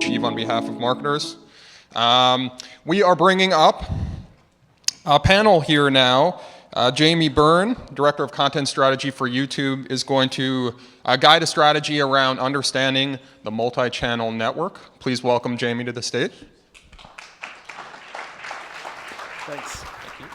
Eve on behalf of marketers. We are bringing up a panel here now. Jamie Byrne, Director of Content Strategy for YouTube, is going to guide a strategy around understanding the multi-channel network. Please welcome Jamie to the stage. Thanks. Thank you.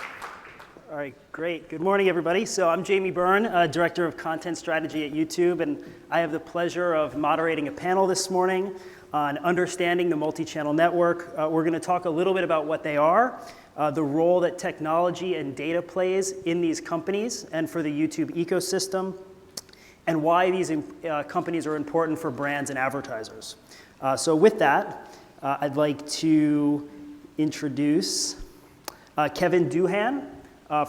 All right, great. Good morning, everybody. So I'm Jamie Byrne, Director of Content Strategy at YouTube, and I have the pleasure of moderating a panel this morning on understanding the multi-channel network. We're going to talk a little bit about what they are, the role that technology and data plays in these companies and for the YouTube ecosystem, and why these companies are important for brands and advertisers. So with that, I'd like to introduce Kevin Doohan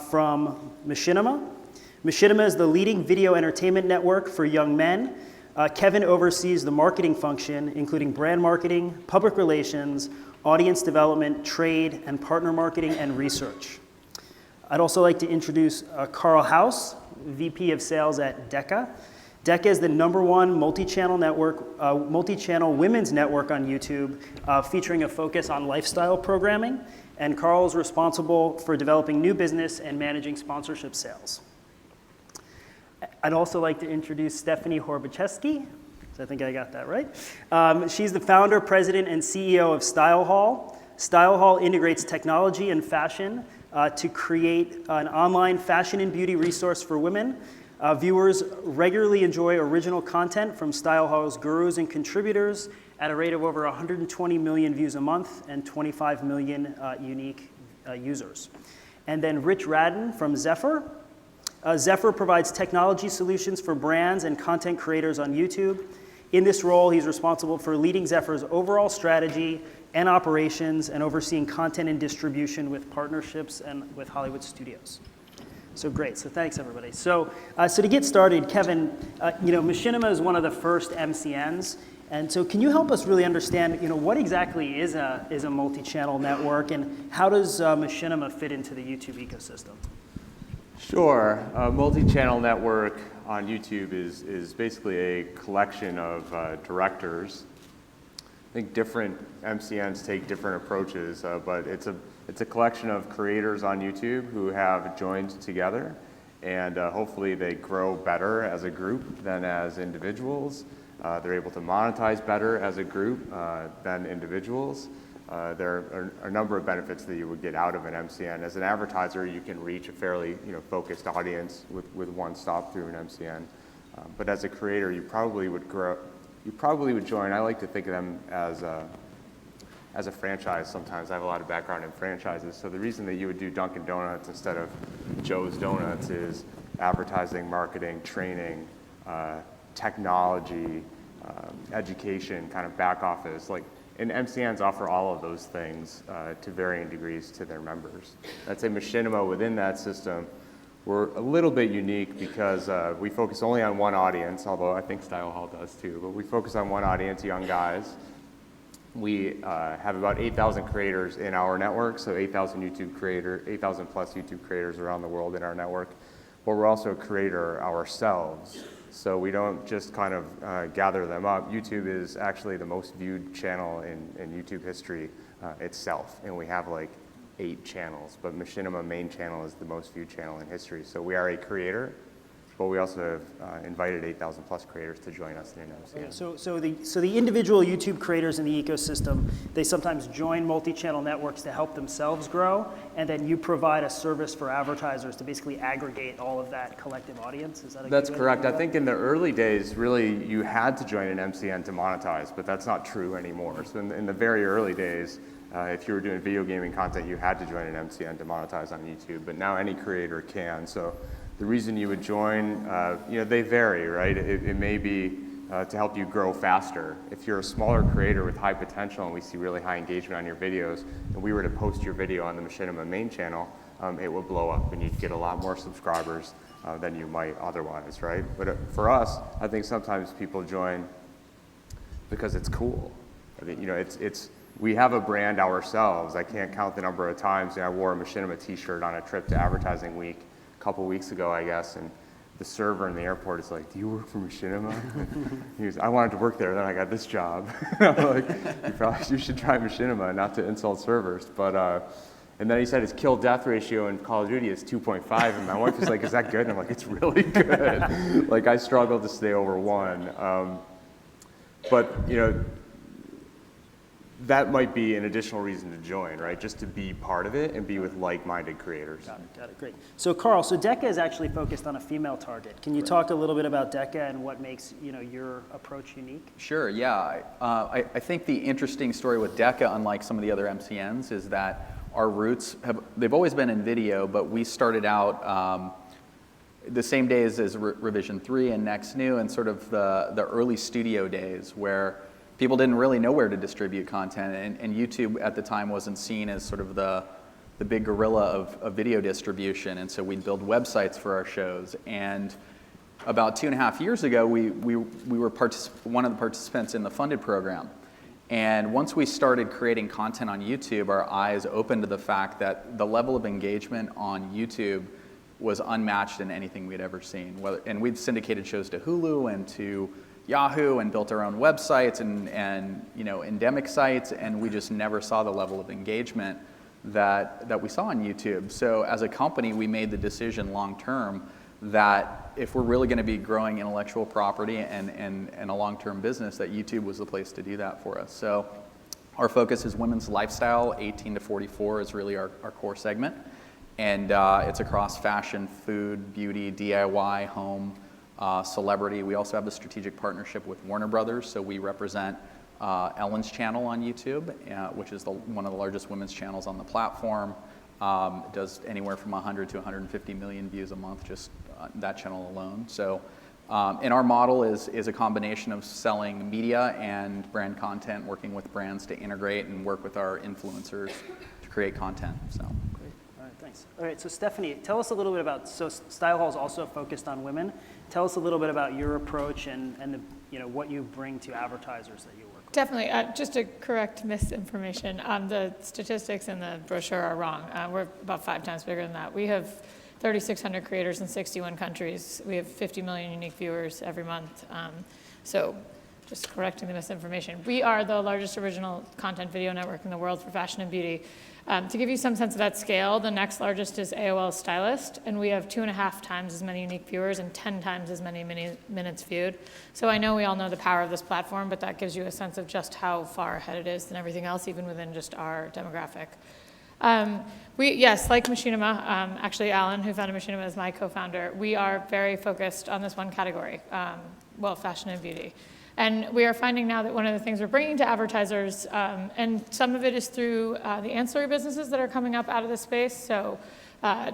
from Machinima. Machinima is the leading video entertainment network for young men. Kevin oversees the marketing function, including brand marketing, public relations, audience development, trade, and partner marketing and research. I'd also like to introduce Karl House, VP of Sales at DECA. DECA is the #1 multi-channel network, multi-channel women's network on YouTube, featuring a focus on lifestyle programming. And Karl is responsible for developing new business and managing sponsorship sales. I'd also like to introduce Stephanie Horbaczewski. I think I got that right. She's the founder, president, and CEO of StyleHaul. StyleHaul integrates technology and fashion to create an online fashion and beauty resource for women. Viewers regularly enjoy original content from StyleHaul's gurus and contributors at a rate of over 120 million views a month and 25 million unique users. And then Rich Raddon from ZEFR. ZEFR provides technology solutions for brands and content creators on YouTube. In this role, he's responsible for leading ZEFR's overall strategy and operations and overseeing content and distribution with partnerships and with Hollywood studios. So great, so thanks everybody. So to get started, Kevin, Machinima is one of the first MCNs. And so can you help us really understand, what exactly is a multi-channel network and how does Machinima fit into the YouTube ecosystem? Sure. A multi-channel network on YouTube is basically a collection of directors. I think different MCNs take different approaches, but it's a collection of creators on YouTube who have joined together, and hopefully they grow better as a group than as individuals. They're able to monetize better as a group than individuals. There are a number of benefits that you would get out of an MCN. As an advertiser, you can reach a fairly focused audience with one stop through an MCN. But as a creator, you probably would join. I like to think of them as a franchise sometimes. I have a lot of background in franchises. So the reason that you would do Dunkin' Donuts instead of Joe's Donuts is advertising, marketing, training, technology, education, kind of back office. And MCNs offer all of those things to varying degrees to their members. I'd say Machinima within that system, we're a little bit unique because we focus only on one audience, although I think StyleHaul does too, but we focus on one audience, young guys. We have about 8,000 creators in our network, so 8,000 plus YouTube creators around the world in our network, but we're also a creator ourselves. So we don't just kind of gather them up. YouTube is actually the most viewed channel in YouTube history itself, and we have like 8 channels, but Machinima main channel is the most viewed channel in history. So we are a creator, but we also have invited 8,000 plus creators to join us in an MCN. Okay, so the individual YouTube creators in the ecosystem, they sometimes join multi-channel networks to help themselves grow, and then you provide a service for advertisers to basically aggregate all of that collective audience. Is that a That's good way correct. to I do think in the early days, really, you had to join an MCN to monetize, but that's not true anymore. So in the very early days, if you were doing video gaming content, you had to join an MCN to monetize on YouTube, but now any creator can. So the reason you would join, they vary, right? It may be to help you grow faster. If you're a smaller creator with high potential and we see really high engagement on your videos, and we were to post your video on the Machinima main channel, it would blow up and you'd get a lot more subscribers than you might otherwise, right? But for us, I think sometimes people join because it's cool. I think, we have a brand ourselves. I can't count the number of times I wore a Machinima t-shirt on a trip to advertising week a couple weeks ago, I guess, and the server in the airport is like, do you work for Machinima? He goes, I wanted to work there, then I got this job. I'm like, you should try Machinima, not to insult servers. But, and then he said his kill-death ratio in Call of Duty is 2.5, and my wife was like, is that good? And I'm like, it's really good. Like, I struggle to stay over 1. But, you know, that might be an additional reason to join, right? Just to be part of it and be with like-minded creators. Got it, great. So Karl, so DECA is actually focused on a female target. Can you talk a little bit about DECA and what makes, you know, your approach unique? Sure, yeah. I think the interesting story with DECA, unlike some of the other MCNs, is that our roots they've always been in video, but we started out the same days as Revision 3 and Next New, and sort of the early studio days where people didn't really know where to distribute content, and YouTube at the time wasn't seen as sort of the big gorilla of video distribution, and so we'd build websites for our shows. And about 2.5 years ago, we were one of the participants in the funded program. And once we started creating content on YouTube, our eyes opened to the fact that the level of engagement on YouTube was unmatched in anything we'd ever seen. And we'd syndicated shows to Hulu and to Yahoo and built our own websites and you know, endemic sites, and we just never saw the level of engagement that we saw on YouTube. So as a company, we made the decision long term that if we're really going to be growing intellectual property and a long-term business, that YouTube was the place to do that for us. So our focus is women's lifestyle. 18 to 44 is really our core segment. And it's across fashion, food, beauty, DIY, home, celebrity. We also have a strategic partnership with Warner Brothers, so we represent Ellen's channel on YouTube, which is one of the largest women's channels on the platform. It does anywhere from 100 to 150 million views a month, just that channel alone. So, and our model is a combination of selling media and brand content, working with brands to integrate and work with our influencers to create content. So. Great. All right, thanks. All right, so Stephanie, tell us a little bit about, so StyleHaul is also focused on women. Tell us a little bit about your approach and the, you know, what you bring to advertisers that you work with. Definitely. Just to correct misinformation, the statistics in the brochure are wrong. We're about 5 times bigger than that. We have 3,600 creators in 61 countries. We have 50 million unique viewers every month. So just correcting the misinformation. We are the largest original content video network in the world for fashion and beauty. To give you some sense of that scale, the next largest is AOL's Stylist, and we have 2.5 times as many unique viewers and 10 times as many minutes viewed. So I know we all know the power of this platform, but that gives you a sense of just how far ahead it is than everything else, even within just our demographic. Yes, like Machinima, actually Alan, who founded Machinima, is my co-founder. We are very focused on this one category, well, fashion and beauty. And we are finding now that one of the things we're bringing to advertisers, and some of it is through the ancillary businesses that are coming up out of this space, so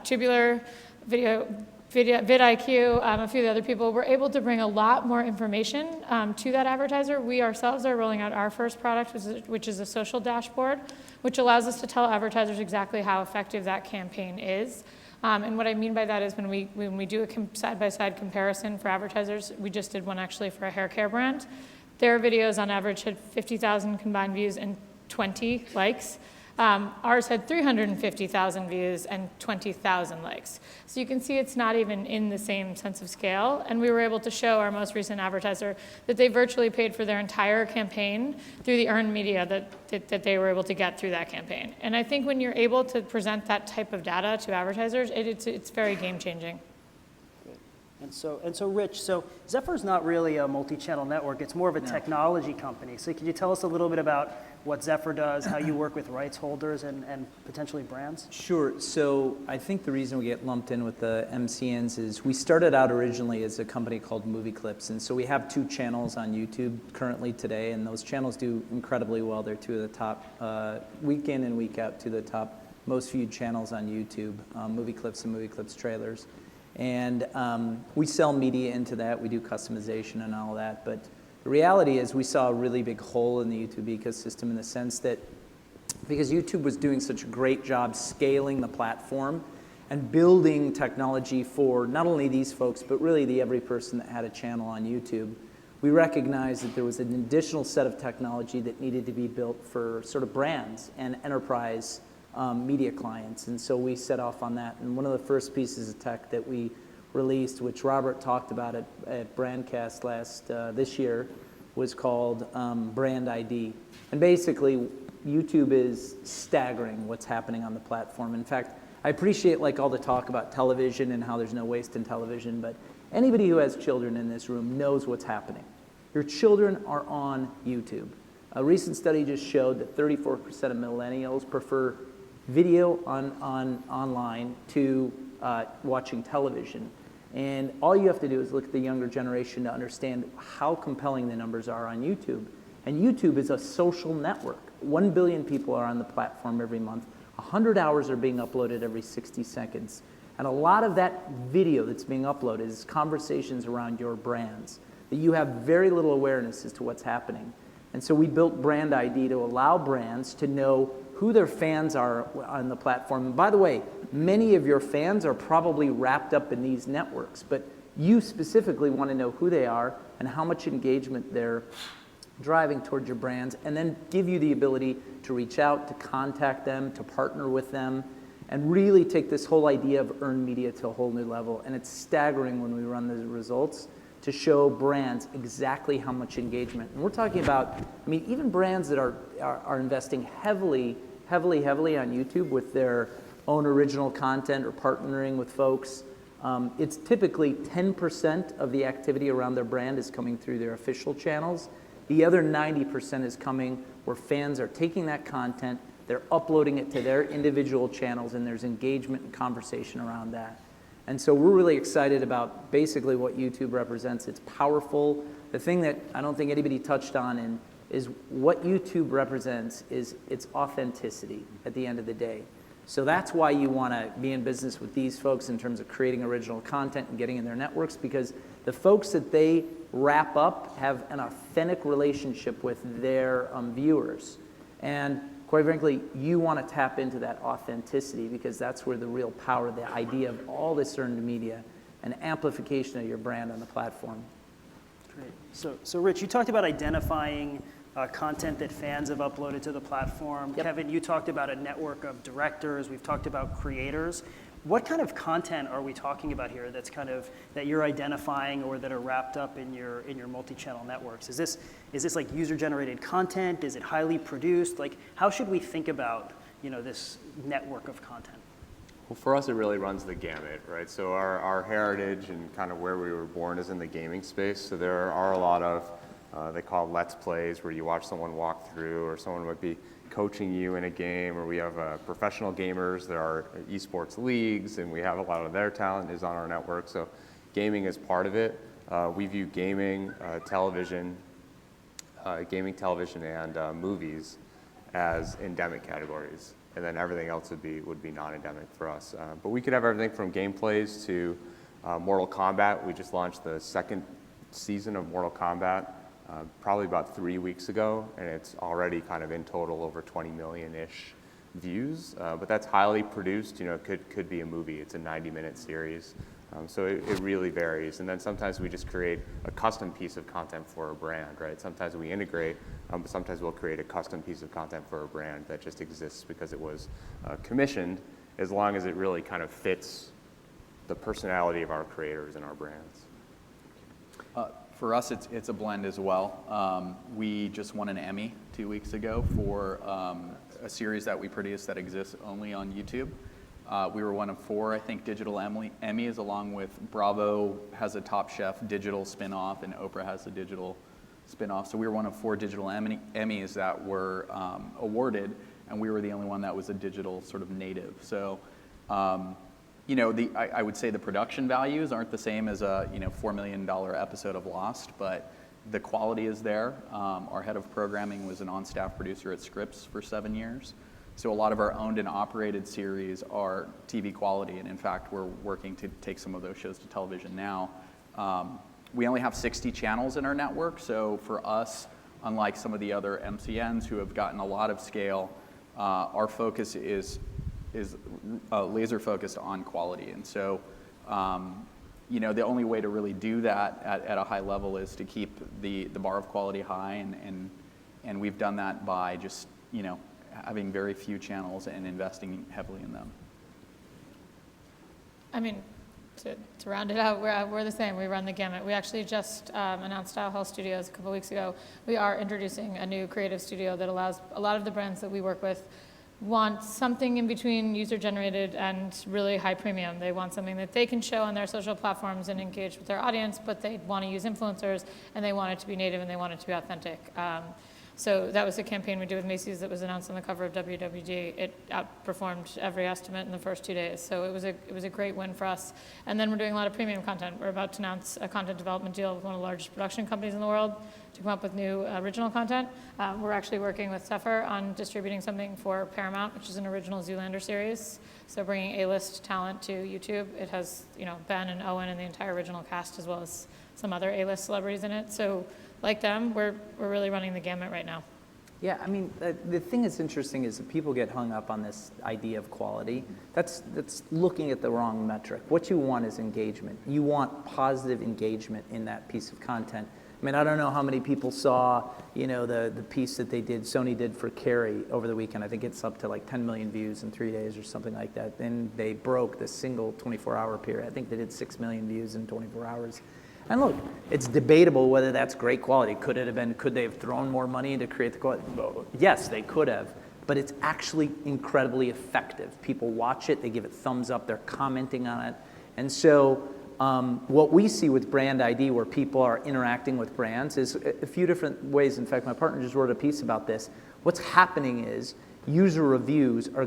Tubular, vidIQ, a few of the other people, we're able to bring a lot more information to that advertiser. We ourselves are rolling out our first product, which is a social dashboard, which allows us to tell advertisers exactly how effective that campaign is. And what I mean by that is when we do a side-by-side comparison for advertisers, we just did one actually for a hair care brand. Their videos on average had 50,000 combined views and 20 likes. Ours had 350,000 views and 20,000 likes. So you can see it's not even in the same sense of scale. And we were able to show our most recent advertiser that they virtually paid for their entire campaign through the earned media that they were able to get through that campaign. And I think when you're able to present that type of data to advertisers, it's very game-changing. And so Rich, so ZEFR is not really a multi-channel network, it's more of a technology company. So could you tell us a little bit about what ZEFR does, how you work with rights holders and potentially brands? Sure, so I think the reason we get lumped in with the MCNs is we started out originally as a company called Movie Clips, and so we have 2 channels on YouTube currently today, and those channels do incredibly well. They're 2 of the top, week in and week out, 2 of the top most viewed channels on YouTube, Movie Clips and Movie Clips trailers. And we sell media into that, we do customization and all that, but the reality is we saw a really big hole in the YouTube ecosystem in the sense that because YouTube was doing such a great job scaling the platform and building technology for not only these folks, but really every person that had a channel on YouTube, we recognized that there was an additional set of technology that needed to be built for sort of brands and enterprise media clients. And so we set off on that. And one of the first pieces of tech that we released, which Robert talked about at Brandcast this year, was called Brand ID. And basically, YouTube is staggering what's happening on the platform. In fact, I appreciate like all the talk about television and how there's no waste in television, but anybody who has children in this room knows what's happening. Your children are on YouTube. A recent study just showed that 34% of millennials prefer video online to watching television. And all you have to do is look at the younger generation to understand how compelling the numbers are on YouTube. And YouTube is a social network. 1 billion people are on the platform every month. 100 hours are being uploaded every 60 seconds. And a lot of that video that's being uploaded is conversations around your brands that you have very little awareness as to what's happening. And so we built Brand ID to allow brands to know who their fans are on the platform. And by the way, many of your fans are probably wrapped up in these networks, but you specifically want to know who they are and how much engagement they're driving towards your brands, and then give you the ability to reach out, to contact them, to partner with them, and really take this whole idea of earned media to a whole new level. And it's staggering when we run the results to show brands exactly how much engagement. And we're talking about, I mean, even brands that are investing heavily on YouTube with their own original content or partnering with folks, it's typically 10% of the activity around their brand is coming through their official channels. The other 90% is coming where fans are taking that content, they're uploading it to their individual channels, and there's engagement and conversation around that. And so we're really excited about basically what YouTube represents. It's powerful. The thing that I don't think anybody touched on is what YouTube represents is its authenticity at the end of the day. So that's why you want to be in business with these folks in terms of creating original content and getting in their networks, because the folks that they wrap up have an authentic relationship with their viewers. And quite frankly, you want to tap into that authenticity, because that's where the real power, the idea of all this earned media and amplification of your brand on the platform. Great. So Rich, you talked about identifying content that fans have uploaded to the platform. Yep. Kevin, you talked about a network of directors. We've talked about creators. What kind of content are we talking about here that's kind of that you're identifying or that are wrapped up in your multi-channel networks? Is this like user-generated content? Is it highly produced? Like, how should we think about this network of content? Well, for us, it really runs the gamut, right? So our heritage and kind of where we were born is in the gaming space. So there are a lot of, they call it Let's Plays, where you watch someone walk through, or someone might be coaching you in a game, or we have professional gamers. There are esports leagues, and we have a lot of their talent is on our network. So gaming is part of it. We view gaming, television, and movies as endemic categories, and then everything else would be non-endemic for us. But we could have everything from gameplays to Mortal Kombat. We just launched the second season of Mortal Kombat probably about 3 weeks ago, and it's already kind of in total over 20 million-ish views. But that's highly produced. It could be a movie. It's a 90-minute series. So it really varies. And then sometimes we just create a custom piece of content for a brand, right? Sometimes we integrate, but sometimes we'll create a custom piece of content for a brand that just exists because it was commissioned, as long as it really kind of fits the personality of our creators and our brands. For us, it's a blend as well. We just won an Emmy 2 weeks ago for a series that we produced that exists only on YouTube. We were one of 4, I think, digital Emmys, along with Bravo has a Top Chef digital spinoff, and Oprah has a digital spinoff. So we were one of 4 digital Emmys that were awarded, and we were the only one that was a digital sort of native. So, I would say the production values aren't the same as a $4 million episode of Lost, but the quality is there. Our head of programming was an on-staff producer at Scripps for 7 years. So a lot of our owned and operated series are TV quality, and in fact, we're working to take some of those shows to television now. We only have 60 channels in our network, so for us, unlike some of the other MCNs who have gotten a lot of scale, our focus is laser focused on quality. And so, the only way to really do that at a high level is to keep the bar of quality high, and we've done that by just, having very few channels and investing heavily in them. I mean, To round it out, we're the same. We run the gamut. We actually just announced StyleHaul Studios a couple weeks ago. We are introducing a new creative studio that allows a lot of the brands that we work with want something in between user-generated and really high premium. They want something that they can show on their social platforms and engage with their audience, but they want to use influencers, and they want it to be native, and they want it to be authentic. So that was a campaign we did with Macy's that was announced on the cover of WWD. It outperformed every estimate in the first 2 days. So it was a great win for us. And then we're doing a lot of premium content. We're about to announce a content development deal with one of the largest production companies in the world to come up with new original content. We're actually working with ZEFR on distributing something for Paramount, which is an original Zoolander series. So bringing A-list talent to YouTube. It has, Ben and Owen and the entire original cast, as well as some other A-list celebrities in it. So like them, we're really running the gamut right now. Yeah, I mean, the thing that's interesting is that people get hung up on this idea of quality. That's looking at the wrong metric. What you want is engagement. You want positive engagement in that piece of content. I mean, I don't know how many people saw, the piece that Sony did for Carrie over the weekend. I think it's up to like 10 million views in 3 days or something like that. And they broke the single 24-hour period. I think they did 6 million views in 24 hours. And look, it's debatable whether that's great quality. Could they have thrown more money to create the quality? Yes, they could have, but it's actually incredibly effective. People watch it, they give it thumbs up, they're commenting on it. And so what we see with brand ID, where people are interacting with brands, is a few different ways. In fact, my partner just wrote a piece about this. What's happening is user reviews are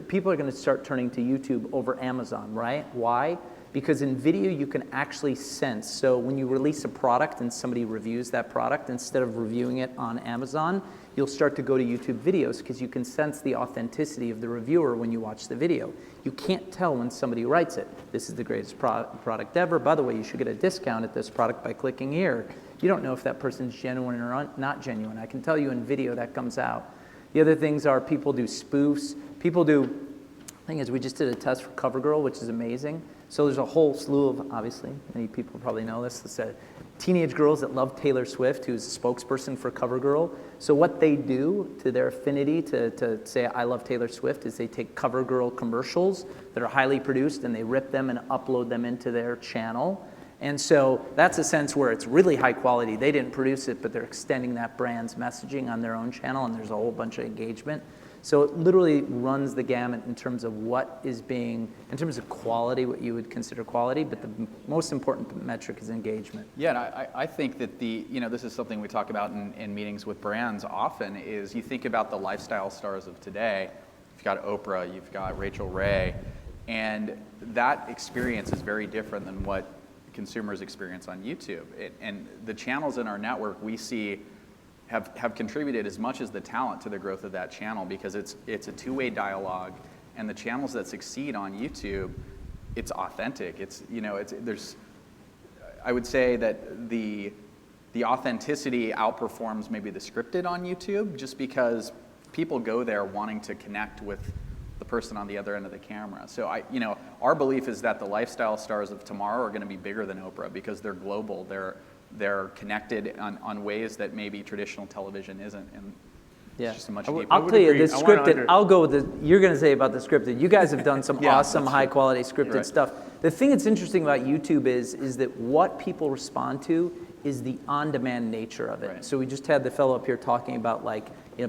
people are going to start turning to YouTube over Amazon, right? Why? Because in video, you can actually sense. So when you release a product and somebody reviews that product, instead of reviewing it on Amazon, you'll start to go to YouTube videos because you can sense the authenticity of the reviewer when you watch the video. You can't tell when somebody writes it. This is the greatest product ever. By the way, you should get a discount at this product by clicking here. You don't know if that person's genuine or not genuine. I can tell you in video that comes out. The other things are people do spoofs. Thing is, we just did a test for CoverGirl, which is amazing. So there's a whole slew of, obviously, many people probably know this, teenage girls that love Taylor Swift, who's a spokesperson for CoverGirl. So what they do to their affinity to say, I love Taylor Swift, is they take CoverGirl commercials that are highly produced and they rip them and upload them into their channel. And so that's a sense where it's really high quality. They didn't produce it, but they're extending that brand's messaging on their own channel, and there's a whole bunch of engagement. So it literally runs the gamut in terms of in terms of quality, what you would consider quality, but the most important metric is engagement. Yeah, and I think that this is something we talk about in meetings with brands often, is you think about the lifestyle stars of today. You've got Oprah, you've got Rachel Ray, and that experience is very different than what consumers experience on YouTube. And the channels in our network we see have contributed as much as the talent to the growth of that channel, because it's a two-way dialogue, and the channels that succeed on YouTube, it's authentic. I would say that the authenticity outperforms maybe the scripted on YouTube, just because people go there wanting to connect with the person on the other end of the camera. So our belief is that the lifestyle stars of tomorrow are going to be bigger than Oprah, because they're global. They're connected on ways that maybe traditional television isn't, and yeah. It's just a much deeper. I'll tell you, the scripted, I'll go with you're going to say about the scripted. You guys have done some awesome, high-quality scripted stuff. The thing that's interesting about YouTube is that what people respond to is the on-demand nature of it. Right. So we just had the fellow up here talking about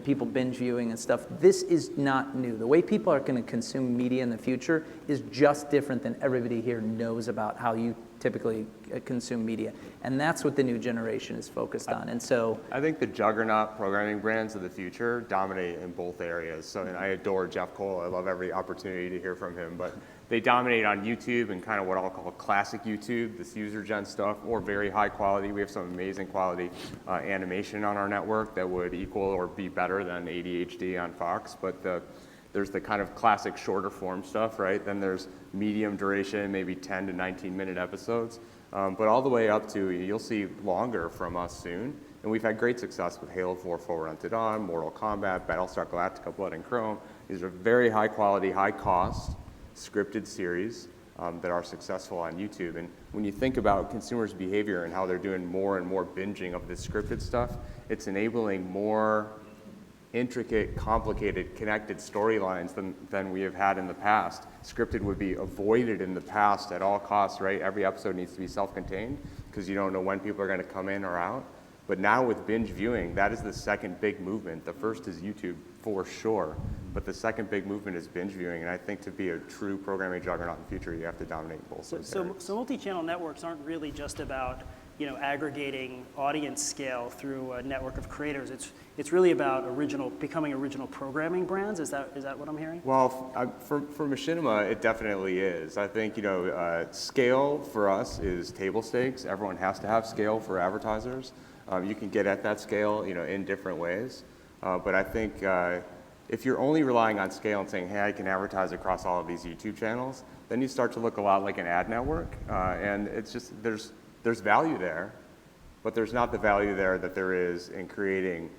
people binge viewing and stuff. This is not new. The way people are going to consume media in the future is just different than everybody here knows about how you typically consume media. And that's what the new generation is focused on. And so I think the juggernaut programming brands of the future dominate in both areas. So, and I adore Jeff Cole. I love every opportunity to hear from him. But they dominate on YouTube and kind of what I'll call classic YouTube, this user gen stuff, or very high quality. We have some amazing quality animation on our network that would equal or be better than ADHD on Fox. But there's the kind of classic shorter form stuff, right? Then there's medium duration, maybe 10 to 19-minute episodes. But all the way up to, you'll see longer from us soon. And we've had great success with Halo 4 Forward Unto Dawn, Mortal Kombat, Battlestar Galactica, Blood and Chrome. These are very high quality, high cost, scripted series that are successful on YouTube. And when you think about consumers' behavior and how they're doing more and more binging of this scripted stuff, it's enabling more intricate, complicated, connected storylines than we have had in the past. Scripted would be avoided in the past at all costs, right? Every episode needs to be self-contained because you don't know when people are going to come in or out. But now with binge viewing, that is the second big movement. The first is YouTube for sure, but the second big movement is binge viewing. And I think to be a true programming juggernaut in the future, you have to dominate both those areas. So multi-channel networks aren't really just about aggregating audience scale through a network of creators. It's really about becoming original programming brands. Is that what I'm hearing? Well, for Machinima, it definitely is. I think scale for us is table stakes. Everyone has to have scale for advertisers. You can get at that scale, in different ways. But I think if you're only relying on scale and saying, hey, I can advertise across all of these YouTube channels, then you start to look a lot like an ad network. And it's just there's value there, but there's not the value there that there is in creating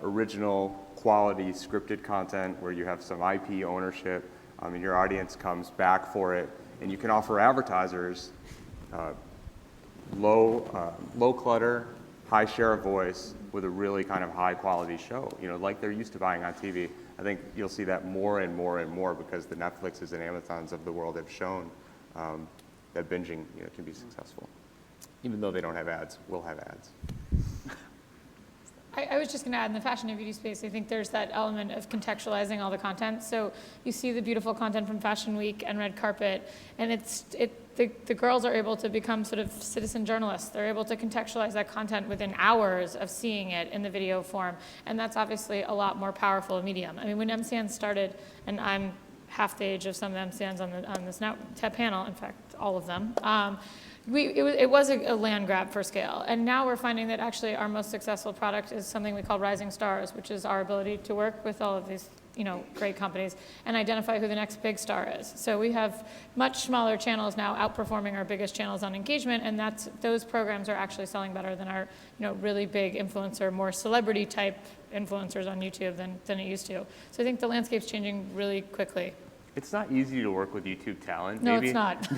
original, quality, scripted content where you have some IP ownership, and your audience comes back for it, and you can offer advertisers low clutter, high share of voice with a really kind of high quality show, like they're used to buying on TV. I think you'll see that more and more and more because the Netflixes and Amazons of the world have shown that binging can be successful. Even though they don't have ads, we'll have ads. I was just going to add, in the fashion and beauty space, I think there's that element of contextualizing all the content. So you see the beautiful content from Fashion Week and Red Carpet, and the girls are able to become sort of citizen journalists. They're able to contextualize that content within hours of seeing it in the video form, and that's obviously a lot more powerful medium. I mean, when MCNs started, and I'm half the age of some of the MCNs on this panel, in fact, all of them, it was a land grab for scale. And now we're finding that actually our most successful product is something we call Rising Stars, which is our ability to work with all of these great companies and identify who the next big star is. So we have much smaller channels now outperforming our biggest channels on engagement, and those programs are actually selling better than our really big influencer, more celebrity type influencers on YouTube than it used to. So I think the landscape's changing really quickly. It's not easy to work with YouTube talent. No, it's not.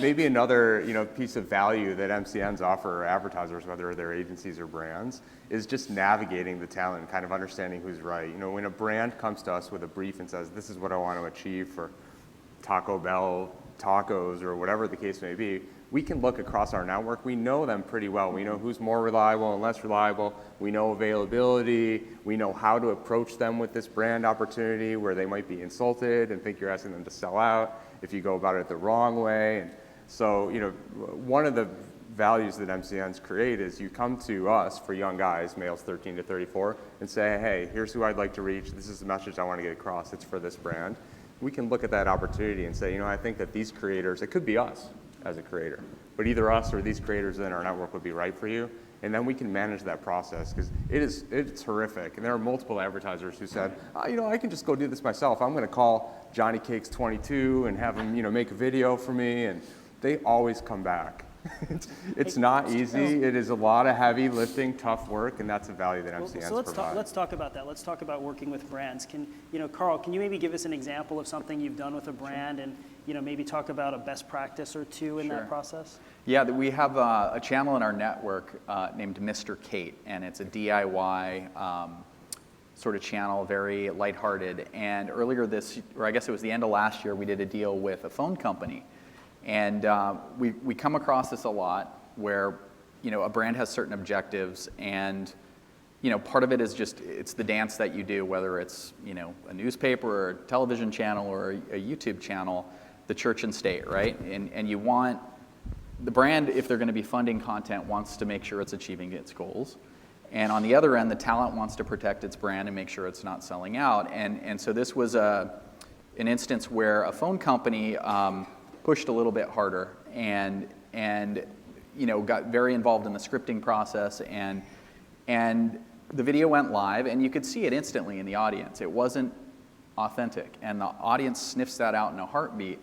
Maybe another piece of value that MCNs offer advertisers, whether they're agencies or brands, is just navigating the talent and kind of understanding who's right. When a brand comes to us with a brief and says, this is what I want to achieve for Taco Bell tacos or whatever the case may be, we can look across our network. We know them pretty well. We know who's more reliable and less reliable. We know availability. We know how to approach them with this brand opportunity where they might be insulted and think you're asking them to sell out if you go about it the wrong way. And so, one of the values that MCNs create is you come to us for young guys, males 13 to 34, and say, hey, here's who I'd like to reach. This is the message I want to get across. It's for this brand. We can look at that opportunity and say, I think that these creators, it could be us as a creator, but either us or these creators in our network would be right for you. And then we can manage that process because it's horrific. And there are multiple advertisers who said, I can just go do this myself. I'm going to call Johnny Cakes 22 and have him, make a video for me. And they always come back. It's not easy. It is a lot of heavy lifting, tough work, and that's a value that MCNs provide. Let's talk about that. Let's talk about working with brands. Karl, can you maybe give us an example of something you've done with a brand and maybe talk about a best practice or two in that process? Yeah, we have a channel in our network named Mr. Kate, and it's a DIY sort of channel, very lighthearted. And earlier or I guess it was the end of last year, we did a deal with a phone company. And we come across this a lot where, a brand has certain objectives and, part of it is just, it's the dance that you do, whether it's, a newspaper or a television channel or a YouTube channel, the church and state, right? And you want, the brand, if they're going to be funding content, wants to make sure it's achieving its goals. And on the other end, the talent wants to protect its brand and make sure it's not selling out. And so this was an instance where a phone company pushed a little bit harder and got very involved in the scripting process and the video went live and you could see it instantly in the audience. It wasn't authentic and the audience sniffs that out in a heartbeat.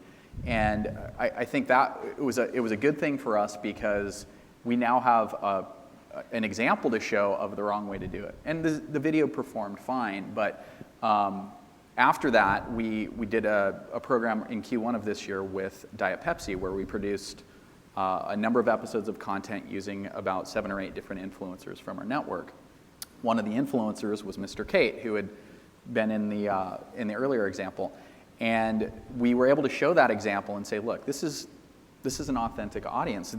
And I think that it was a good thing for us because we now have an example to show of the wrong way to do it. And the video performed fine, but after that, we did a program in Q1 of this year with Diet Pepsi where we produced a number of episodes of content using about 7 or 8 different influencers from our network. One of the influencers was Mr. Kate, who had been in the earlier example. And we were able to show that example and say, look, this is an authentic audience.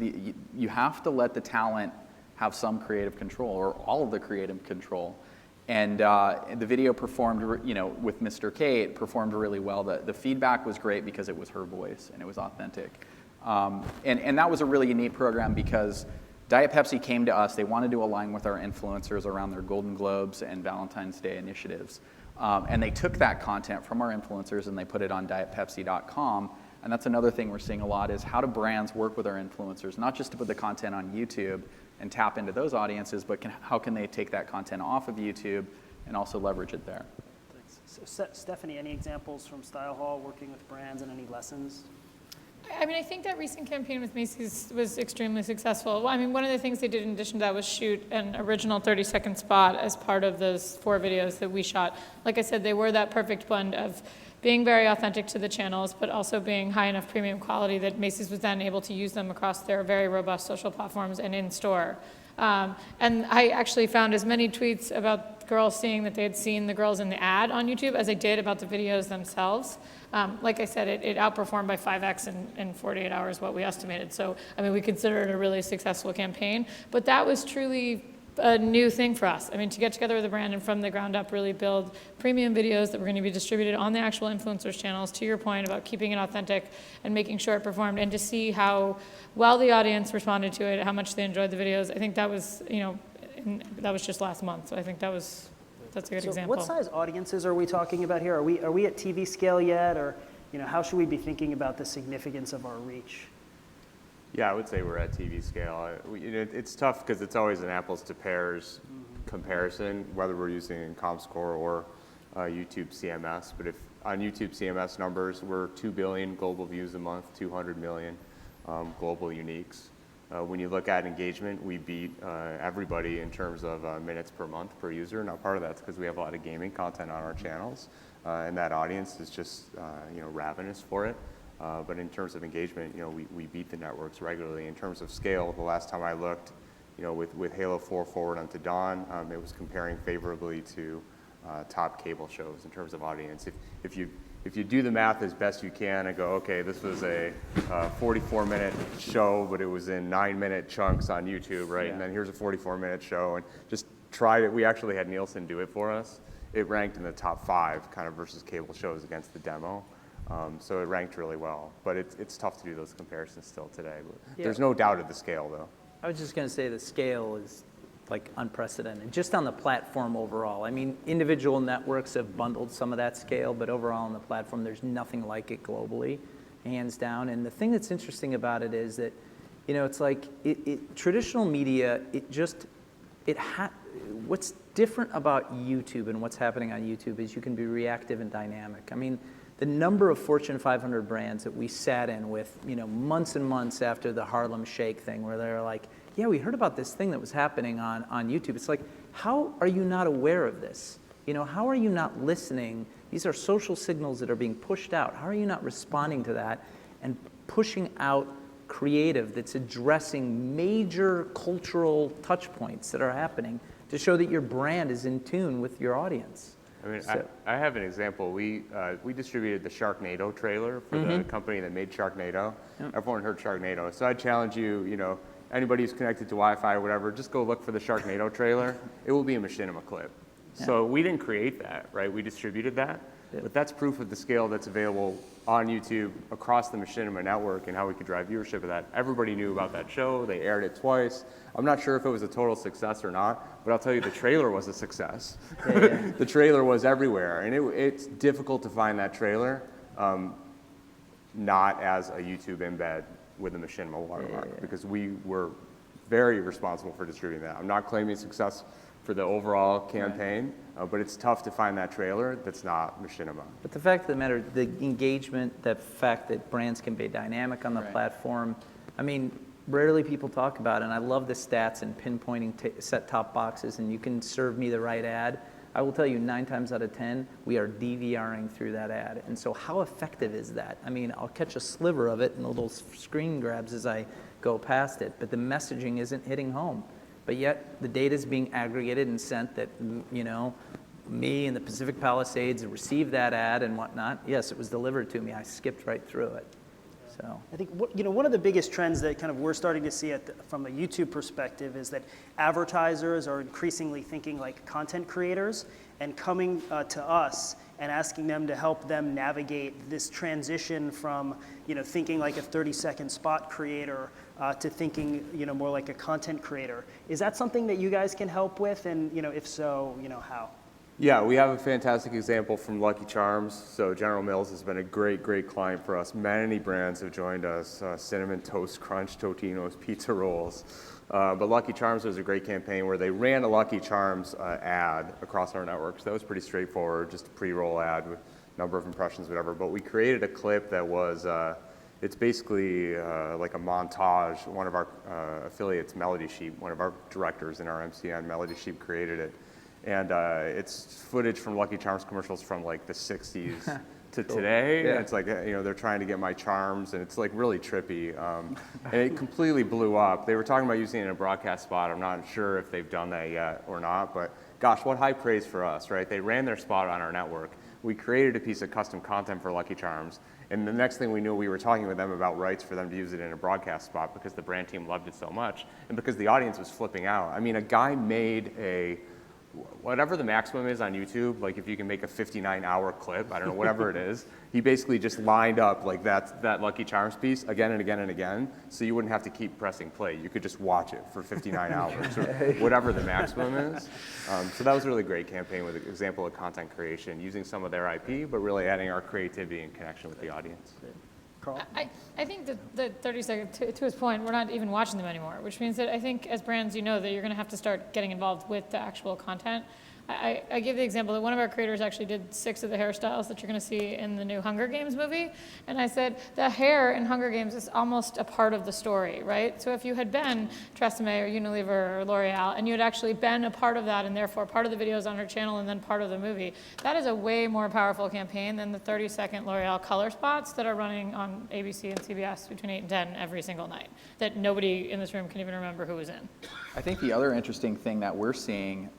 You have to let the talent have some creative control, or all of the creative control. And the video performed, with Mr. K, it performed really well. The feedback was great because it was her voice and it was authentic. And that was a really neat program because Diet Pepsi came to us. They wanted to align with our influencers around their Golden Globes and Valentine's Day initiatives. And they took that content from our influencers and they put it on dietpepsi.com. And that's another thing we're seeing a lot is how do brands work with our influencers, not just to put the content on YouTube and tap into those audiences, but how can they take that content off of YouTube and also leverage it there? Thanks. So Stephanie, any examples from StyleHaul working with brands and any lessons? I mean, I think that recent campaign with Macy's was extremely successful. Well, I mean, one of the things they did in addition to that was shoot an original 30-second spot as part of those 4 videos that we shot. Like I said, they were that perfect blend of being very authentic to the channels, but also being high enough premium quality that Macy's was then able to use them across their very robust social platforms and in store. And I actually found as many tweets about girls seeing that they had seen the girls in the ad on YouTube as I did about the videos themselves. Like I said, it outperformed by 5x in 48 hours what we estimated. So, I mean, we consider it a really successful campaign, but that was truly a new thing for us. I mean, to get together with a brand and from the ground up really build premium videos that were going to be distributed on the actual influencers channels, to your point about keeping it authentic and making sure it performed, and to see how well the audience responded to it, how much they enjoyed the videos. I think that was, that was just last month. So I think that's a good example. What size audiences are we talking about here? Are we at TV scale yet, or how should we be thinking about the significance of our reach? Yeah, I would say we're at TV scale. It's tough because it's always an apples to pears comparison, whether we're using ComScore or YouTube CMS. But if on YouTube CMS numbers, we're 2 billion global views a month, 200 million global uniques. When you look at engagement, we beat everybody in terms of minutes per month per user. Now, part of that's because we have a lot of gaming content on our channels, and that audience is just ravenous for it. But in terms of engagement, we beat the networks regularly. In terms of scale, the last time I looked, with Halo 4 Forward onto Dawn, it was comparing favorably to top cable shows in terms of audience. If you do the math as best you can and go, okay, this was a 44-minute show, but it was in 9-minute chunks on YouTube, right? Yeah. And then here's a 44-minute show, and just tried it. We actually had Nielsen do it for us. It ranked in the top 5 kind of versus cable shows against the demo. So it ranked really well, but it's tough to do those comparisons still today. But yeah. There's no doubt of the scale, though. I was just going to say the scale is like unprecedented, just on the platform overall. I mean, individual networks have bundled some of that scale, but overall on the platform, there's nothing like it globally, hands down. And the thing that's interesting about it is that, it's like traditional media, what's different about YouTube and what's happening on YouTube is you can be reactive and dynamic. I mean, the number of Fortune 500 brands that we sat in with, months and months after the Harlem Shake thing, where they're like, yeah, we heard about this thing that was happening on YouTube. It's like, how are you not aware of this? How are you not listening? These are social signals that are being pushed out. How are you not responding to that and pushing out creative that's addressing major cultural touch points that are happening to show that your brand is in tune with your audience? I mean, I have an example. We distributed the Sharknado trailer for the company that made Sharknado. Yep. Everyone heard Sharknado. So I challenge you, anybody who's connected to Wi-Fi or whatever, just go look for the Sharknado trailer. It will be a Machinima clip. Yeah. So we didn't create that, right? We distributed that. Yep. But that's proof of the scale that's available on YouTube across the Machinima network and how we could drive viewership of that. Everybody knew about that show. They aired it twice. I'm not sure if it was a total success or not, but I'll tell you the trailer was a success. Yeah. The trailer was everywhere, and it's difficult to find that trailer not as a YouTube embed with a Machinima watermark because we were very responsible for distributing that. I'm not claiming success for the overall campaign, but it's tough to find that trailer that's not Machinima. But the fact of the matter, the engagement, the fact that brands can be dynamic on the platform, I mean, rarely people talk about it, and I love the stats and pinpointing set-top boxes, and you can serve me the right ad. I will tell you 9 times out of 10, we are DVRing through that ad. And so how effective is that? I mean, I'll catch a sliver of it in the little screen grabs as I go past it, but the messaging isn't hitting home. But yet the data is being aggregated and sent that, me in the Pacific Palisades received that ad and whatnot, yes, it was delivered to me. I skipped right through it. So I think one of the biggest trends that kind of we're starting to see from a YouTube perspective is that advertisers are increasingly thinking like content creators and coming to us and asking them to help them navigate this transition from thinking like a 30-second spot creator to thinking more like a content creator. Is that something that you guys can help with? And if so, how? Yeah, we have a fantastic example from Lucky Charms. So General Mills has been a great, great client for us. Many brands have joined us, Cinnamon Toast Crunch, Totino's, Pizza Rolls. But Lucky Charms was a great campaign where they ran a Lucky Charms ad across our network. So that was pretty straightforward, just a pre-roll ad with a number of impressions, whatever. But we created a clip that was, it's basically like a montage. One of our affiliates, Melody Sheep, one of our directors in our MCN, Melody Sheep, created it. And it's footage from Lucky Charms commercials from like the 60s to today. Yeah. It's like, they're trying to get my charms, and it's like really trippy. And it completely blew up. They were talking about using it in a broadcast spot. I'm not sure if they've done that yet or not, but gosh, what high praise for us, right? They ran their spot on our network. We created a piece of custom content for Lucky Charms. And the next thing we knew, we were talking with them about rights for them to use it in a broadcast spot because the brand team loved it so much and because the audience was flipping out. I mean, a guy made whatever the maximum is on YouTube, like if you can make a 59-hour clip, I don't know, whatever it is, he basically just lined up like that Lucky Charms piece again and again and again, so you wouldn't have to keep pressing play. You could just watch it for 59 hours, or whatever the maximum is. So that was a really great campaign with an example of content creation, using some of their IP, but really adding our creativity and connection with the audience. Karl? I think that the 30-second, to his point, we're not even watching them anymore, which means that I think as brands, that you're going to have to start getting involved with the actual content. I give the example that one of our creators actually did 6 of the hairstyles that you're going to see in the new Hunger Games movie. And I said, the hair in Hunger Games is almost a part of the story, right? So if you had been Tresemme or Unilever or L'Oreal, and you had actually been a part of that, and therefore part of the videos on her channel and then part of the movie, that is a way more powerful campaign than the 30-second L'Oreal color spots that are running on ABC and CBS between 8 and 10 every single night, that nobody in this room can even remember who was in. I think the other interesting thing that we're seeing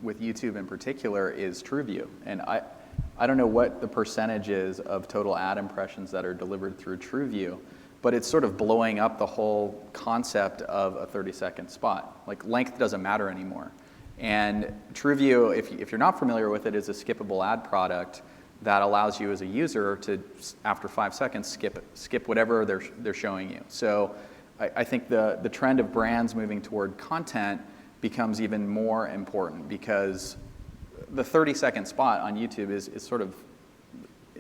with YouTube in particular is TrueView. And I don't know what the percentage is of total ad impressions that are delivered through TrueView, but it's sort of blowing up the whole concept of a 30-second spot. Like, length doesn't matter anymore. And TrueView, if you're not familiar with it, is a skippable ad product that allows you as a user to, after 5 seconds, skip whatever they're showing you. So I think the trend of brands moving toward content becomes even more important, because the 30-second spot on YouTube is sort of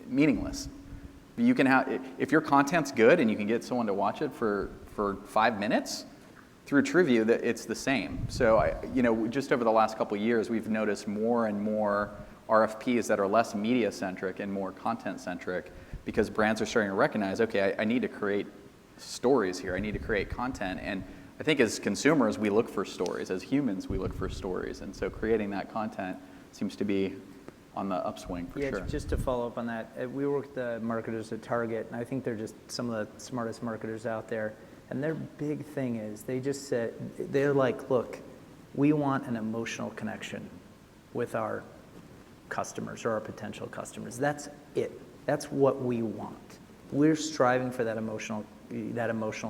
meaningless. You can have, if your content's good and you can get someone to watch it for 5 minutes, through TrueView, that it's the same. So just over the last couple of years, we've noticed more and more RFPs that are less media-centric and more content-centric, because brands are starting to recognize, okay, I need to create stories here. I need to create content. And I think as consumers, we look for stories. As humans, we look for stories. And so creating that content seems to be on the upswing for sure. Yeah, just to follow up on that, we work with the marketers at Target, and I think they're just some of the smartest marketers out there. And their big thing is they just said, they're like, look, we want an emotional connection with our customers or our potential customers. That's it. That's what we want. We're striving for that emotional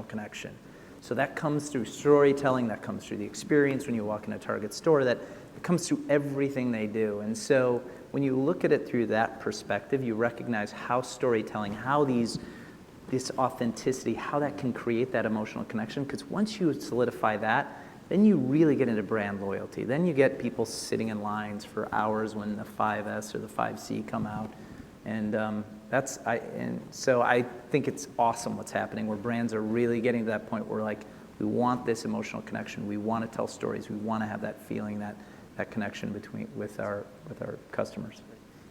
connection. So that comes through storytelling, that comes through the experience when you walk in a Target store, that it comes through everything they do. And so when you look at it through that perspective, you recognize how storytelling, how this authenticity, how that can create that emotional connection. Because once you solidify that, then you really get into brand loyalty. Then you get people sitting in lines for hours when the 5S or the 5C come out. And so I think it's awesome what's happening, where brands are really getting to that point where, like, we want this emotional connection. We want to tell stories. We want to have that feeling, that connection with our customers.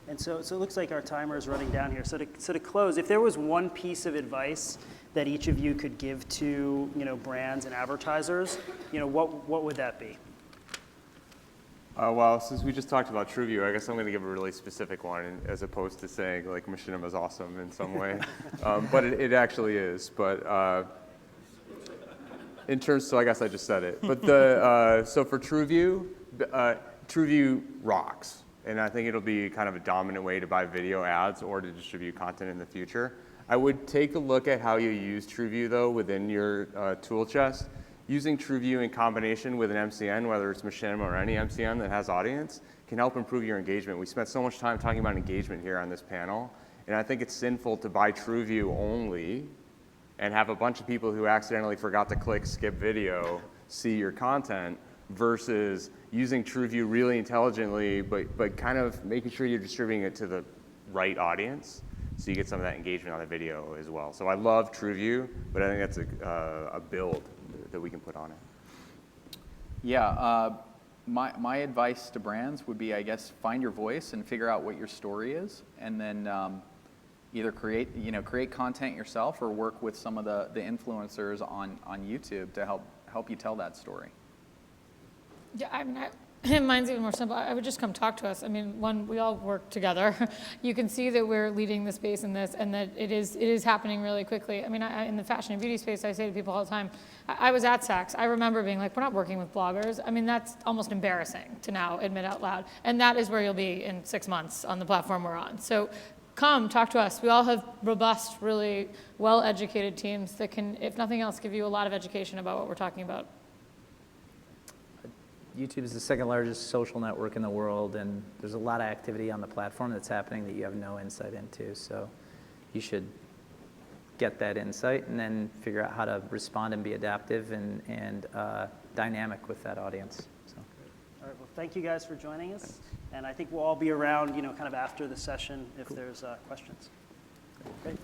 And so it looks like our timer is running down here. So to close, if there was one piece of advice that each of you could give to brands and advertisers, what would that be? Well, since we just talked about TrueView, I guess I'm going to give a really specific one, as opposed to saying like Machinima is awesome in some way, but it actually is. But in terms, so I guess I just said it. But so for TrueView, TrueView rocks. and I think it'll be kind of a dominant way to buy video ads or to distribute content in the future. I would take a look at how you use TrueView though within your tool chest. Using TrueView in combination with an MCN, whether it's Machinima or any MCN that has audience, can help improve your engagement. We spent so much time talking about engagement here on this panel, and I think it's sinful to buy TrueView only and have a bunch of people who accidentally forgot to click skip video see your content versus using TrueView really intelligently, but kind of making sure you're distributing it to the right audience so you get some of that engagement on the video as well. So I love TrueView, but I think that's a build that we can put on it. Yeah, my advice to brands would be, I guess, find your voice and figure out what your story is, and then either create content yourself or work with some of the influencers on YouTube to help you tell that story. Yeah, I mean, mine's even more simple. I would just come talk to us. I mean, one, we all work together. You can see that we're leading the space in this, and that it is happening really quickly. I mean, in the fashion and beauty space, I say to people all the time, I was at Saks. I remember being like, we're not working with bloggers. I mean, that's almost embarrassing to now admit out loud. And that is where you'll be in 6 months on the platform we're on. So come, talk to us. We all have robust, really well-educated teams that can, if nothing else, give you a lot of education about what we're talking about. YouTube is the second largest social network in the world, and there's a lot of activity on the platform that's happening that you have no insight into. So you should get that insight and then figure out how to respond and be adaptive and dynamic with that audience. So. All right, well, thank you guys for joining us. And I think we'll all be around, kind of after the session if there's questions. Great.